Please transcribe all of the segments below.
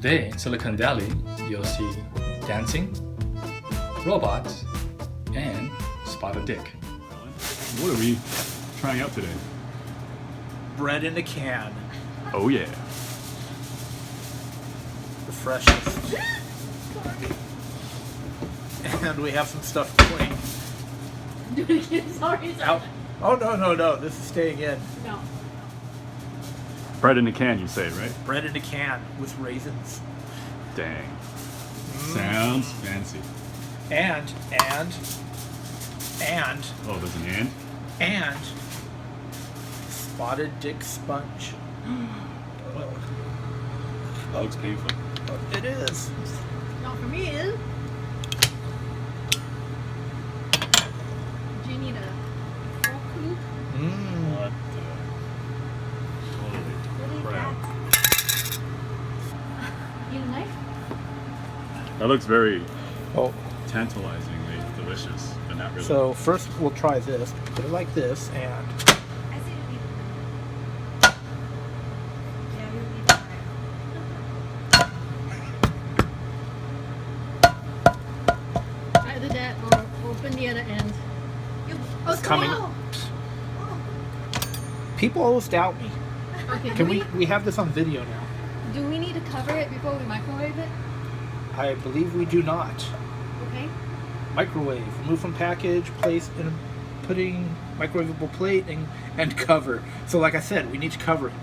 Today in Silicon Valley, you'll see dancing, robots, and Spotted Dick. What are we trying out today? Bread in a can. Oh yeah. The freshest. And we have some stuff to clean. Do it again. Sorry. Out. Oh, no. This is staying in. No. Bread in a can, you say, right? Bread in a can with raisins. Dang. Sounds fancy. And. Oh, there's an And. Spotted Dick sponge. That looks painful. It is. Not for me, is it? Do you need a fork? What What the? is Crap. that? Need a knife? That looks very Oh, tantalizingly delicious, but not really. so first we'll try this. Put it like this, and I say you need. Yeah, you need to try it. Either that or open the other end. Oh, It's coming. out. people always doubt me. Okay, Can we have this on video now? do we need to cover it before we microwave it? I believe we do not. Okay. Microwave, remove from package, place in a pudding, microwavable plate, and cover. So like I said, we need to cover it.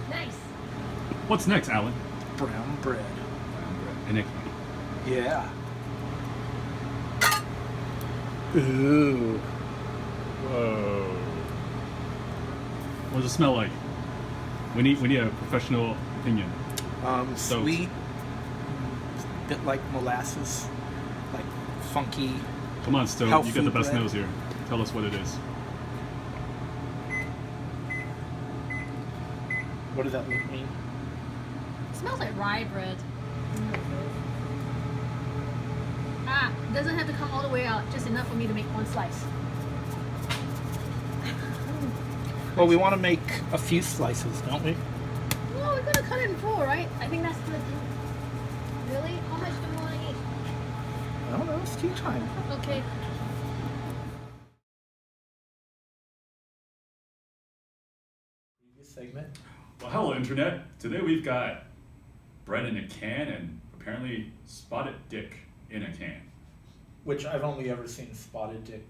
Nice. What's next, Alan? Brown bread. In a Yeah. Ooh. Whoa. What does it smell like? We need a professional opinion. So- Sweet, bit like molasses, like funky. Come on, Stowe. Health You got the food best bread. nose here. Tell us what it is. What does that mean? It smells like rye bread. Ah, it doesn't have to come all the way out, just enough for me to make one slice. Well, we want to make a few slices, don't we? No, we're gonna cut it in four, right? I think that's good. Really? How much do we want to eat? I don't know. It's tea time. Okay. Previous segment. Well, hello, Internet. Today we've got bread in a can and apparently Spotted Dick in a can. Which I've only ever seen Spotted Dick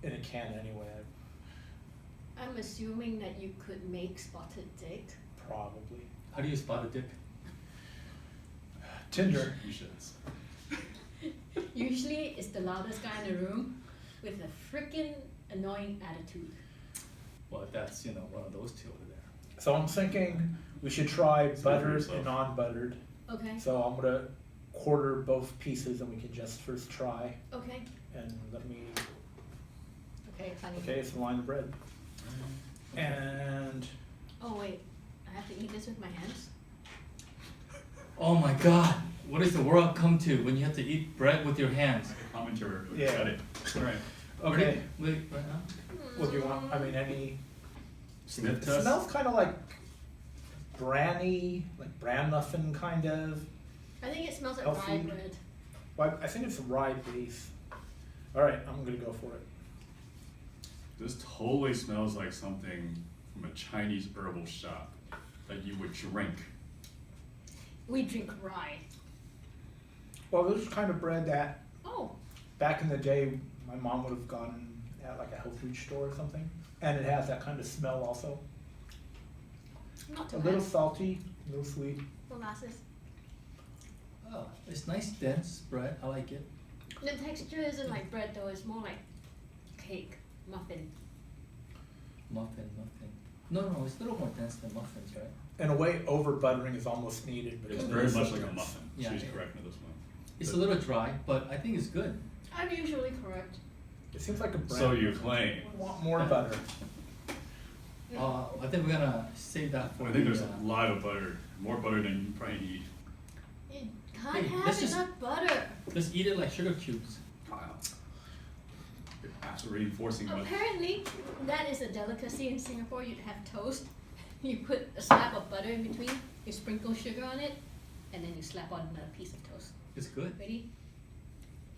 in a can anyway. I'm assuming that you could make spotted dick. Probably. How do you spot a dick? Tinder. You should. Usually, it's the loudest guy in the room with a freaking annoying attitude. Well, that's, one of those two over there. So I'm thinking we should try Speak for buttered yourself. and non-buttered. Okay. So I'm gonna quarter both pieces and we can just first try. Okay. And let me. Okay, honey. Okay, so line the bread. And Oh wait, I have to eat this with my hands. Oh my god! What does the world come to when you have to eat bread with your hands? Commenter. Yeah. Got it. All right. okay, Wait, right now? what do you want? I mean, any. Sniff It test. smells kind of like brandy, like bran muffin kind of. I think it smells like Healthy. rye bread. Well, I think it's a rye base. All right, I'm gonna go for it. This totally smells like something from a Chinese herbal shop that you would drink. We drink rye. Well, this is kind of bread that Oh, back in the day my mom would have gotten at like a health food store or something, and it has that kind of smell also. not A too little bad. salty, a little sweet. Molasses. Oh, it's nice, dense bread. I like it. The texture isn't like bread though, it's more like cake, muffin. Muffin. No, it's a little more dense than muffins, right? In a way, over buttering is almost needed, but It's it's very so much like a dense. muffin. Yeah, She's yeah. correct with this one. It's a little dry, but I think it's good. I'm usually correct. It seems like a bread. So you claim. I want more butter. I think we're gonna save that for I think the, there's a lot of butter. More butter than you probably need. You can't Hey, have let's just- enough butter. Just eat it like sugar cubes. Kyle. You're absolutely reinforcing what. Apparently, that is a delicacy in Singapore. You'd have toast You put a slab of butter in between, you sprinkle sugar on it, and then you slap on another piece of toast. It's good. Ready?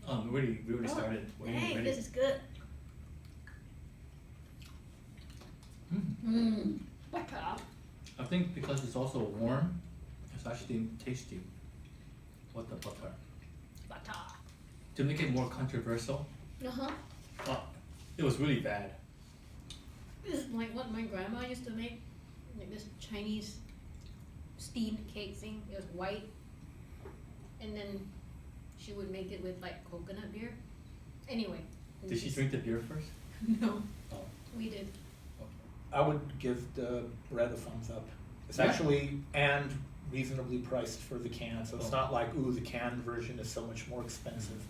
We already started. We're Hey, ready. this is good. Mm. Mmm. Butter. I think because it's also warm, it's actually tasty. What the butter? Butter. To make it more controversial, Uh-huh. it was really bad. This is like what my grandma used to make. Like this Chinese steamed cake thing. It was white. And then she would make it with like coconut beer. Anyway. Did she drink the beer first? No, Oh. we did. I would give the bread a thumbs up. It's Yeah. actually and reasonably priced for the can, so it's Oh. not like ooh the canned version is so much more expensive.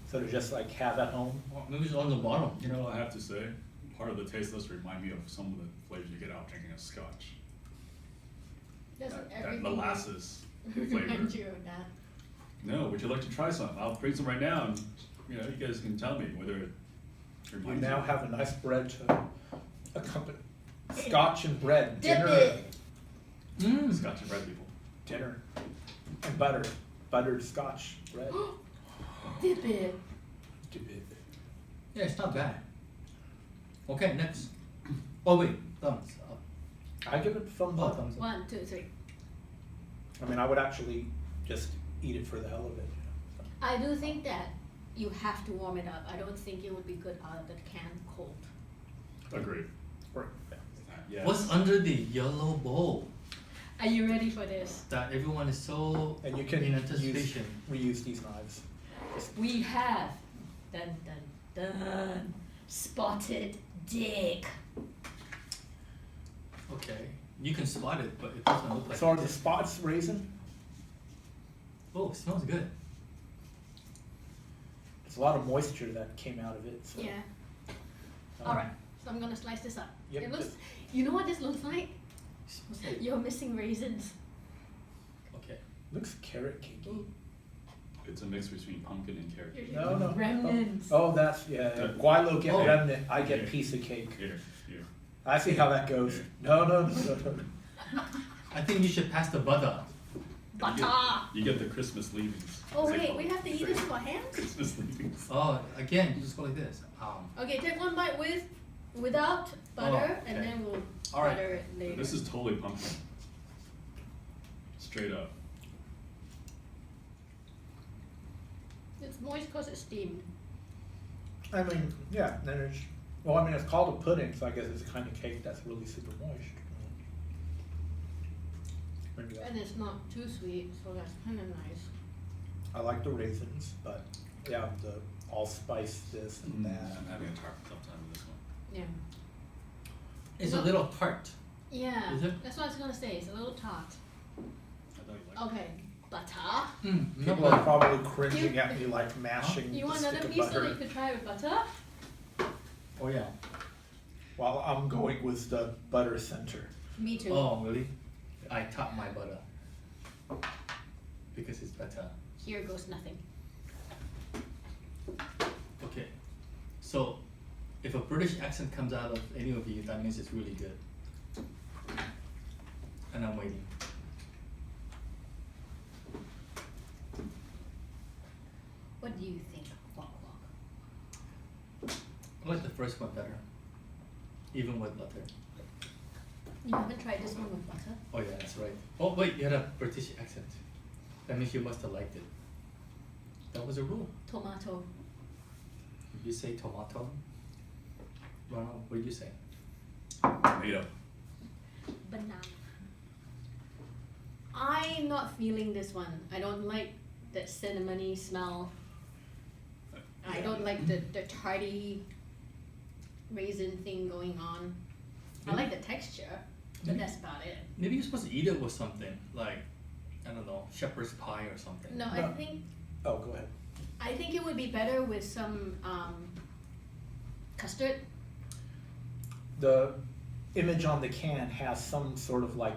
So to just like have at home. Well, maybe it's on the bottom. You know, I have to say, part of the taste does remind me of some of the flavors you get out drinking a scotch. That's That everything. molasses flavor. Remind you of that. No, would you like to try some? I'll bring some right now, and you know, you guys can tell me whether it You reminds now you. have a nice bread to accompany scotch and bread. Dip Dinner it. Mm. Scotch and bread, people. dinner. And butter. Buttered scotch bread. Dip it. Yeah, it's not bad. Okay, next. Oh wait, thumbs up. I give it thumbs Oh, up. thumbs up. 1, 2, 3. I mean I would actually just eat it for the hell of it. I do think that you have to warm it up. I don't think it would be good out of the can cold. Agreed. Or, yeah. Yes. What's under the yellow bowl? Are you ready for this? That everyone is so And you can in use, anticipation. reuse these knives. We have dun dun dun spotted dick. Okay, you can spot it, but it doesn't look like. So are it. the spots raisin? Oh, it smells good. There's a lot of moisture that came out of it. So, Yeah. um, Alright. So I'm gonna slice this up. Yep. It looks. You know what this looks like? It smells like. You're missing raisins. Okay. Looks carrot cakey. It's a mix between pumpkin and carrot cake. No, no. Remnants. Oh, that's yeah. Guilo get Oh. remnant. I get Yeah. piece of cake. Here. I see how that goes. No, no, no, no, no. I think you should pass the butter. Butter. You get the Christmas leavings. Oh It's wait, like- we have to eat this with our hands? Christmas leavings. Oh, again, you just go like this. Okay, take one bite without butter, Oh, and okay. then we'll Alright. butter it later. This is totally pumpkin. Straight up. It's moist because it's steamed. I mean, yeah. Then it's well. I mean, it's called a pudding, so I guess it's a kind of cake that's really super moist. Maybe And it's not too sweet, so that's kind of nice. I like the raisins, but yeah, the allspice this and that. I'm having a tough time with this one. Yeah. It's a little tart. Yeah. Is it? That's what I was gonna say. It's a little tart. I thought you liked Okay. Butter. No People are butter. probably cringing at me like mashing You the want stick another of piece so that you butter, could try with butter? Oh yeah. while I'm going with the butter center. Me too. Oh really? I top my butter because it's better. Here goes nothing. Okay. So, if a British accent comes out of any of you, that means it's really good. And I'm waiting. What do you think? Quack quack. I like the first one better, even with butter. You haven't tried this one with butter? Oh yeah, that's right. Oh wait, you had a British accent. That means you must have liked it. That was a rule. Tomato. Did you say tomato? Ronald, what did you say? Tomato. Banana. I'm not feeling this one. I don't like that cinnamony smell. I don't like the tarty raisin thing going on. I like the texture, but that's about it. Maybe you're supposed to eat it with something, like, I don't know, shepherd's pie or something. No, No. Oh, go ahead. I think it would be better with some custard. The image on the can has some sort of like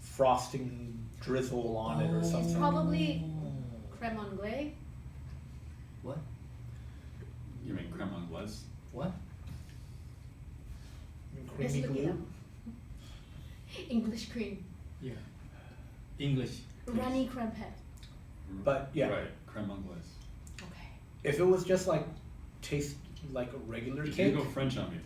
frosting drizzle on it or something. Probably creme anglaise. What? You mean creme anglaise? What? Creamy Let's look it glue. up. English cream. Yeah. English. Runny creme head. But, yeah. Right, creme anglaise. Okay. If it was just like taste like a regular You cake, go French on me.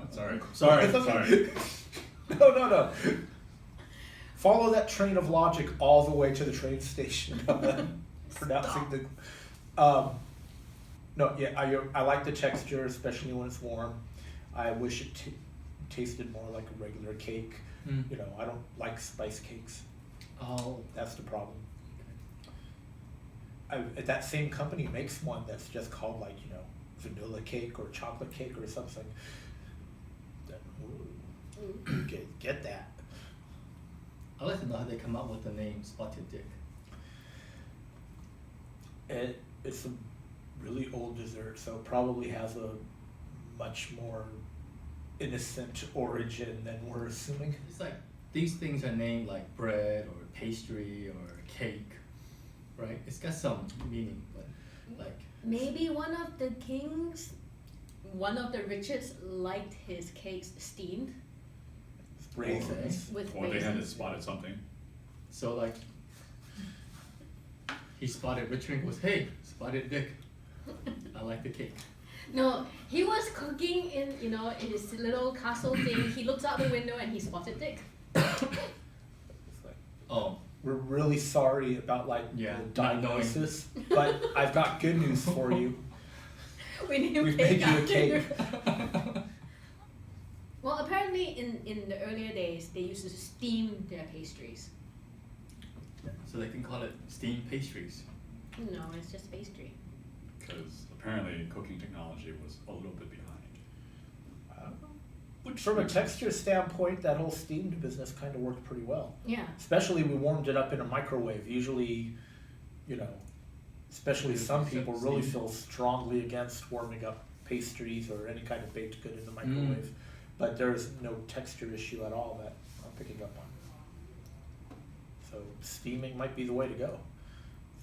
Oh, sorry. Sorry. It's okay. Sorry. no. Follow that train of logic all the way to the train station. Pronouncing the. No, yeah, I like the texture, especially when it's warm. I wish it tasted more like a regular cake. Mm. You know, I don't like spice cakes. Oh. That's the problem. That same company makes one that's just called like, you know, vanilla cake or chocolate cake or something. Ooh, get that. I'd like to know how they come up with the name Spotted Dick. It's a really old dessert, so it probably has a much more innocent origin than we're assuming. It's like these things are named like bread or pastry or cake, right? It's got some meaning, but like Maybe one of the richest liked his cakes steamed Raisins. with Or they had to raisins. spot at something. so like he spotted Richard was, hey, Spotted Dick. I like the cake. No, he was cooking in, you know, in his little castle thing. He looks out the window and he spotted Dick. It's like, Oh, we're really sorry about like Yeah, the not knowing. diagnosis, but I've got good news for you. We need We've cake made you a after. cake. Well, apparently in the earlier days, they used to steam their pastries. so they can call it steamed pastries. No, it's just pastry. Because apparently cooking technology was a little bit behind. From a texture standpoint, that whole steamed business kind of worked pretty well. Yeah. Especially we warmed it up in a microwave. Usually, you know, especially some people really feel strongly against warming up pastries or any kind of baked good in the microwave. But there's no texture issue at all that I'm picking up on. So steaming might be the way to go.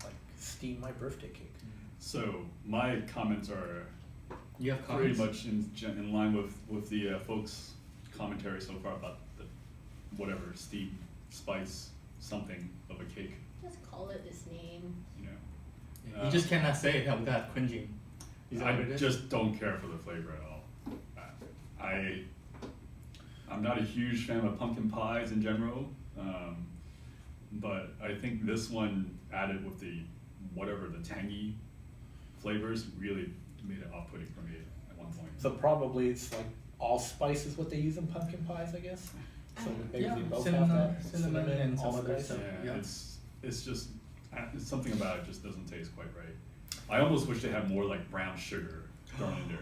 Like steam my birthday cake. So my comments are You have pretty comments? much in line with the folks' commentary so far about the whatever steam, spice, something of a cake. Just call it this name. You know, Yeah, you just cannot say it without cringing. Is that I what it is? just don't care for the flavor at all. I'm not a huge fan of pumpkin pies in general, but I think this one added with the whatever the tangy flavors really made it off-putting for me at one point. So probably it's like allspice is what they use in pumpkin pies, I guess. So maybe Yeah, they both cinnamon, have that. cinnamon and some other allspice. stuff. Yeah, Yeah. it's just it's something about it just doesn't taste quite right. I almost wish they had more like brown sugar thrown in there.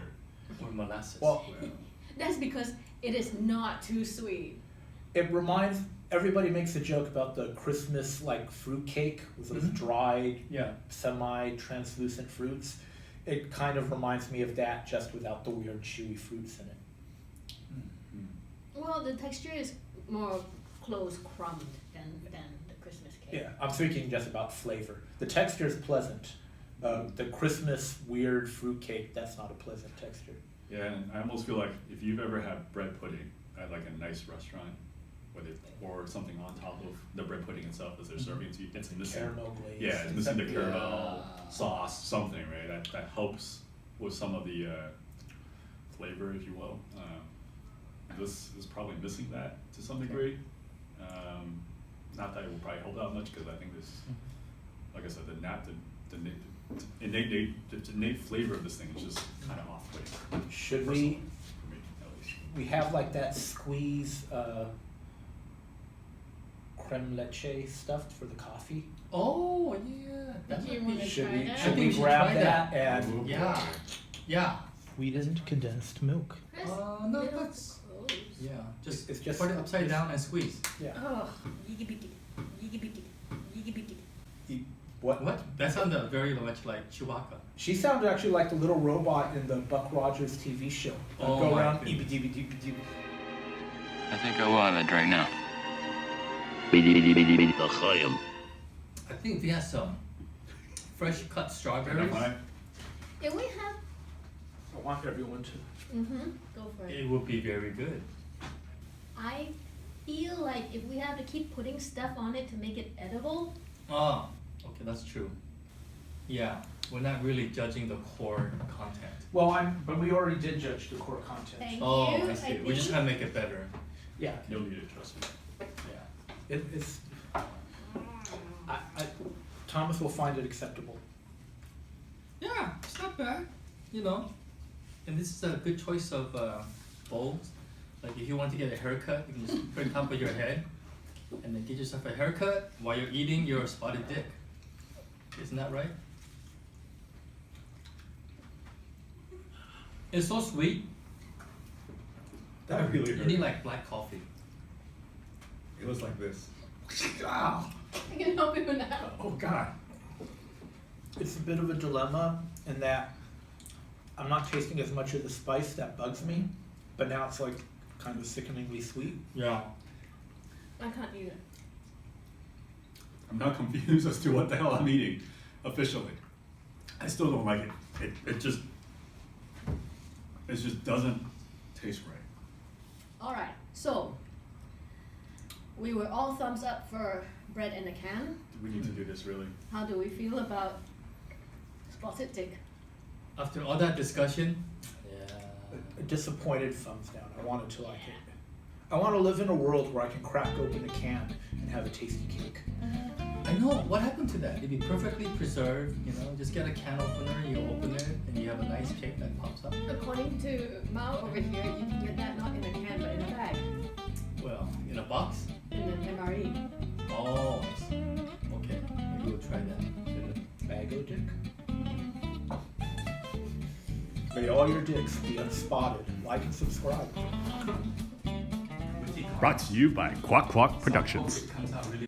Or molasses. Well, Well, That's because it is not too sweet. it reminds everybody makes a joke about the Christmas like fruit cake with those Mhm. dried, yeah. semi-translucent fruits. It kind of reminds me of that, just without the weird chewy fruits in it. Well, the texture is more close crumbed than the Christmas cake. Yeah, I'm thinking just about flavor. The texture is pleasant. The Christmas weird fruit cake, that's not a pleasant texture. yeah, and I almost feel like if you've ever had bread pudding at like a nice restaurant, where they pour something on top of the bread pudding itself as they're serving it to you, it's missing. Caramel glaze. Yeah, it's missing the caramel Yeah. sauce, something, right? That helps with some of the flavor, if you will. This is probably missing that to some degree. Not that it will probably help out much because I think this, like I said, the innate flavor of this thing is just kind of off-putting. Should personally, we for me, at least. we have like that squeeze creme leche stuffed for the coffee? Oh yeah. That Do you might wanna be. Should try we that? should I think we we should grab try that that. and Yeah. Yeah. sweetened condensed milk? Chris, No, little that's. close. Yeah. Just It's just- put it upside down and squeeze. Yeah. Oh, yiggy bitty, yiggy bitty, yiggy bitty. What? What? That sounded very much like Chewbacca. She sounded actually like the little robot in the Buck Rogers TV show. Oh Go my around, goodness. eebie-deebie-deebie-deebie. I think I will have a drink now. I think they have some fresh cut strawberries. Enough, right? Did we have I want everyone to. Go for it. It would be very good. I feel like if we have to keep putting stuff on it to make it edible, Ah, okay, that's true. Yeah, we're not really judging the core content. Well, but we already did judge the core content. Thank Oh, you. I see. I We're just think- trying to make it better. Yeah, You'll need it, trust me. Yeah. it's. Thomas will find it acceptable. Yeah, it's not bad, you know. And this is a good choice of bowls. Like if you want to get a haircut, you can just put it on top of your head and then get yourself a haircut while you're eating your spotted dick. Isn't that right? It's so sweet. That really You need like black coffee. It was like this. Ah, I can help you with that. oh God. It's a bit of a dilemma in that I'm not tasting as much of the spice that bugs me, but now it's like kind of sickeningly sweet. Yeah. I can't eat it. I'm not confused as to what the hell I'm eating officially. I still don't like it. It just doesn't taste right. Alright, so we were all thumbs up for bread in a can. Do we need to do this really? How do we feel about spotted dick? After all that discussion, A disappointed thumbs down. I wanted to like it. I want to live in a world where I can crack open a can and have a tasty cake. I know, what happened to that? It'd be perfectly preserved, you know, just get a can opener, you open it, and you have a nice cake that pops up. According to Mao over here, you can get that not in a can but in a bag. Well, in a box? In an MRE. Oh, I see. Okay, maybe we'll try that. Bago dick. May all your dicks be unspotted. Like and subscribe. Brought to you by Quack Quack Productions. It comes out really